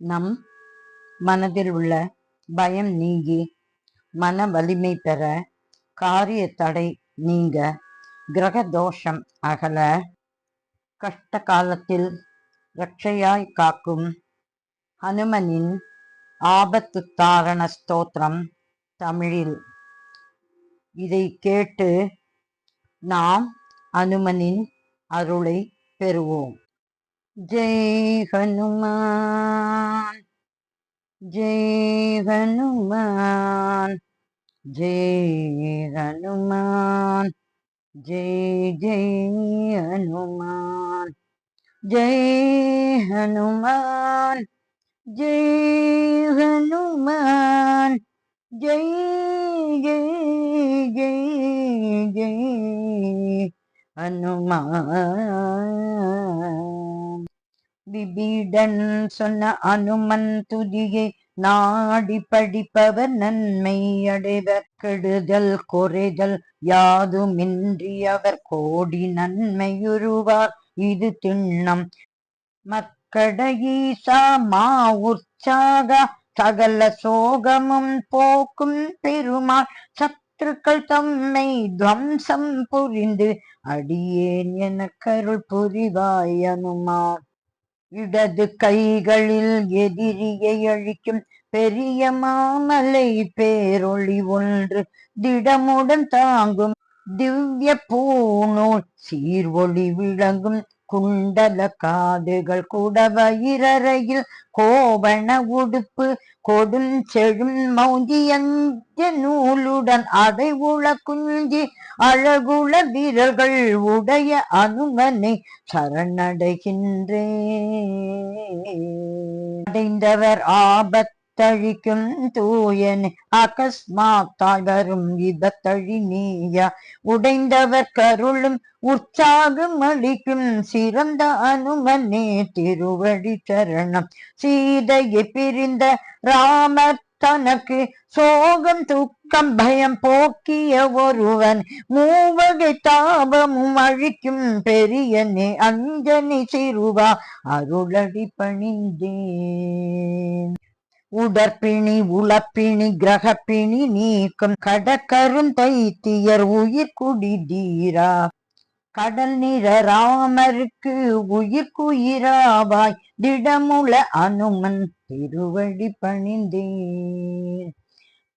நம் மனதில் உள்ள பயம் நீங்கி மன வலிமை பெற, காரிய தடை நீங்க, கிரக தோஷம் அகல, கஷ்ட காலத்தில் ரட்சையாய் காக்கும் ஹனுமனின் ஆபத்து தாரண ஸ்தோத்திரம் தமிழில். இதை கேட்டு நாம் ஹனுமனின் அருளை பெறுவோம். ஜெய் ஹனுமான், ஜெய் ஹனுமான், ஜெய் ஹனுமான், ஜெய் ஜெய் ஹனுமான், ஜெய் ஹனுமான், ஜெய் ஹனுமான், ஜெய் ஜெய் ஜெய் ஜெய் ஹனுமான். விபீடன் சொன்ன அனுமன் துதியை நாடி படிப்பவர் நன்மை அடைவர். கெடுதல் குறைதல் யாதுமின்றி அவர் கோடி நன்மையுருவார். இது திண்ணம் மக்கட ஈசா மா உற்சாக சகல சோகமும் போக்கும் பெருமாள். சத்துருக்கள் தம்மை துவம்சம் புரிந்து அடியேன் என கருள் புரிவாய் அனுமான். இடது கைகளில் எதிரியை அழிக்கும் பெரிய மாமலை பேரொளி ஒன்று திடமுடன் தாங்கும் திவ்ய பூநூல் சீர்வொளி விளங்கும் குண்டல காதுகள் குடவயிரறையில் கோவண உடுப்பு கொடும் செழும் மௌஞ்சியஞ்ச நூலுடன் அதை உள குஞ்சி அழகுள வீரர்கள் உடைய அனுமனை சரணடைகின்றேன். அடைந்தவர் ஆபத்தழிக்கும் தூயன் அகஸ்மாத்தாய் வரும் விபத்தழி நீயா. உடைந்தவர் கருளும் உற்சாகம் அளிக்கும் சிறந்த அனுமனே திருவடி சரணம். சீதையை பிரிந்த ராமர் தனக்கு சோகம் துக்கம் பயம் போக்கிய ஒருவன். மூவகை தாபமும் அழிக்கும் பெரியனே அஞ்சனி சிறுவா அருளடி பணிந்தேன். உடற்பிணி உளப்பிணி கிரகப்பிணி நீக்கும் கடற்கரும் தைத்தியர் உயிர் குடி தீரா. கடல் நிற ராமருக்கு உயிர்க்குயிராவாய் திடமுள அனுமன் திருவடி பணிந்தேன்.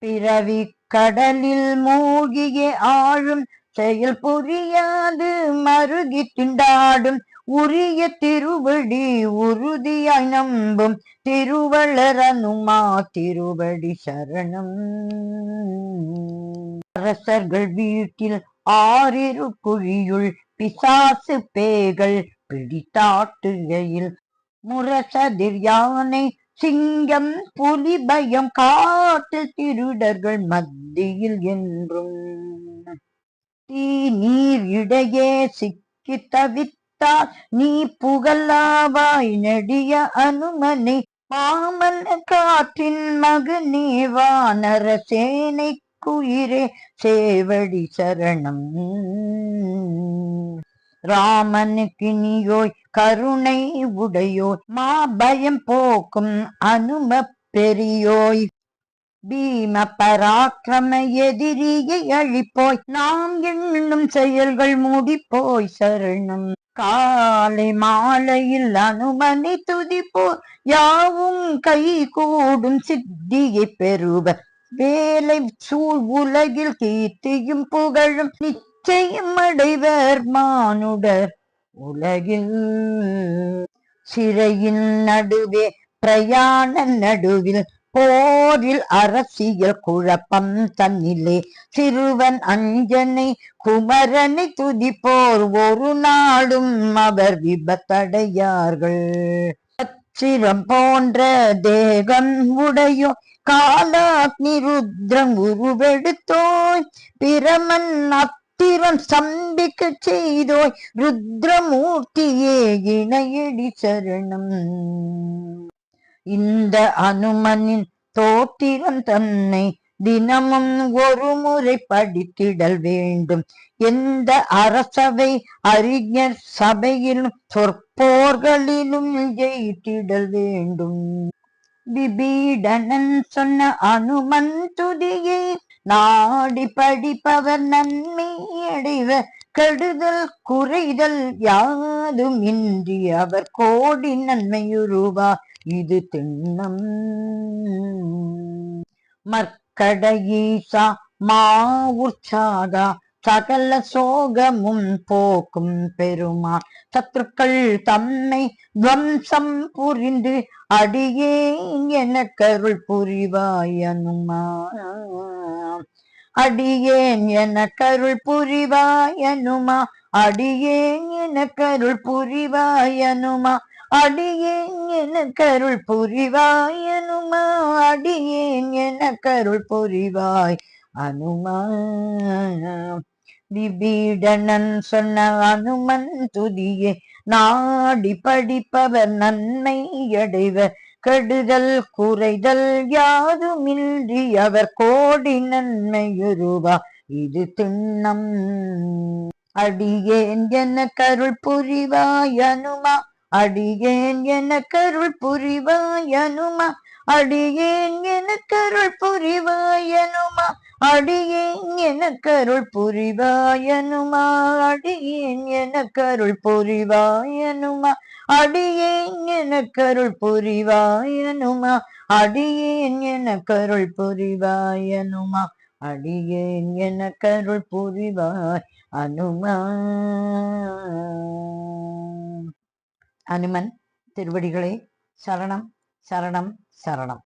பிறவி கடலில் மூழ்கிய ஆழும் செயல் புரியாது மருகி திண்டாடும் உரிய திருவடி உறுதியாய் நம்பும் திருவள்ளர் அனுமா திருவடி சரணம். அரசர்கள் வீட்டில் ஆறிரு குழியுள் பிசாசு பேய்கள் பிடித்தாட்டுகையில் முரசதிர் யானை சிங்கம் புலி பயம் காட்டில் திருடர்கள் மத்தியில் என்றும் தீ நீர் இடையே சிக்கி தவித்தால் நீ புகழாவாய் நெடிய அனுமனை. மாமன் காற்றின் மகனே வானர சேனை குயிரே சேவடி சரணம். ராமனுக்கு நீயோய் கருணை உடையோய் மா பயம் போக்கும் அனும பெரியோய். பீம பராக்கிரம எதிரியை அழிப்போய் நாம் எண்ணும் செயல்கள் மூடிப்போய் சரணம். காலை மாலையில் அனுமனை துதிப்போர் யாவும் கை கூடும் சித்தியை பெறுவர். வேலை சூழ் உலகில் கீர்த்தியும் புகழும் நிச்சயம் அடைவர் மானுடர் உலகில். சிறையின் நடுவே பிரயாண நடுவில் போரில் அரசியல் குழப்பம் தன்னிலே சிறுவன் அஞ்சனை குமரனை துதிப்போர் ஒரு நாளும் அவர் விபத்தடையார்கள். சிரம் போன்ற தேகம் உடையோ காலாக்னி ருத்ரம் உருவெடுத்தோய் பிரமன் அத்திரம் சம்பிக்க செய்தோய் ருத்ரமூர்த்தியே இணையடி சரணம். இந்த அனுமனின் தோத்திரம் தன்னை தினமும் ஒரு முறை படித்திடல் வேண்டும். எந்த அரசவை அறிஞர் சபையிலும் சொற்போர்களிலும் ஜெயித்திடல் வேண்டும். விபீடனன் சொன்ன அனுமன் துதியை நாடி படிப்பவர் நன்மை அடைவர். கெடுதல் குறைதல் யாதும் இன்றி அவர் கோடி நன்மையுருவா இது திண்ணம். மற்கட ஈசா மா உற்சாகா சகல சோகமும் போக்கும் பெருமான். சத்துருக்கள் தம்மை துவம்சம் புரிந்து அடியேன் என கருள் புரிவாயனுமா. அடியேன் என கருள் புரிவாயனுமா. அடியேன் என கருள் புரிவாயனுமா. அடியேன் என கருள் புரிவாயனுமா. அடியேன் என கருள் புரிவாய் அனுமா. விபீடனன் சொன்ன அனுமன் துதியே நாடி படிப்பவர் நன்மை அடைவர். கெடுதல் குறைதல் யாதுமின்றி அவர் கோடி நன்மையுருவா இது திண்ணம். அடியேன் என கருள் புரிவாய் அனுமா. அடியேன் என கருள் புரிவாய் அனுமா. அடியேன் என கருள் புரிவாய் அனுமா. அடியேன் என கருள் புரிவாய் அனுமா. அடியேன் என கருள் புரிவாய் அனுமா. அடியேன் என கருள் புரிவாய் அனுமா. அடியேன் என கருள் புரிவாய் அனுமா. அடியேன் என கருள் புரிவாய் அனுமா. அனுமன் திருவடிகளே சரணம் சரணம் சரணம்.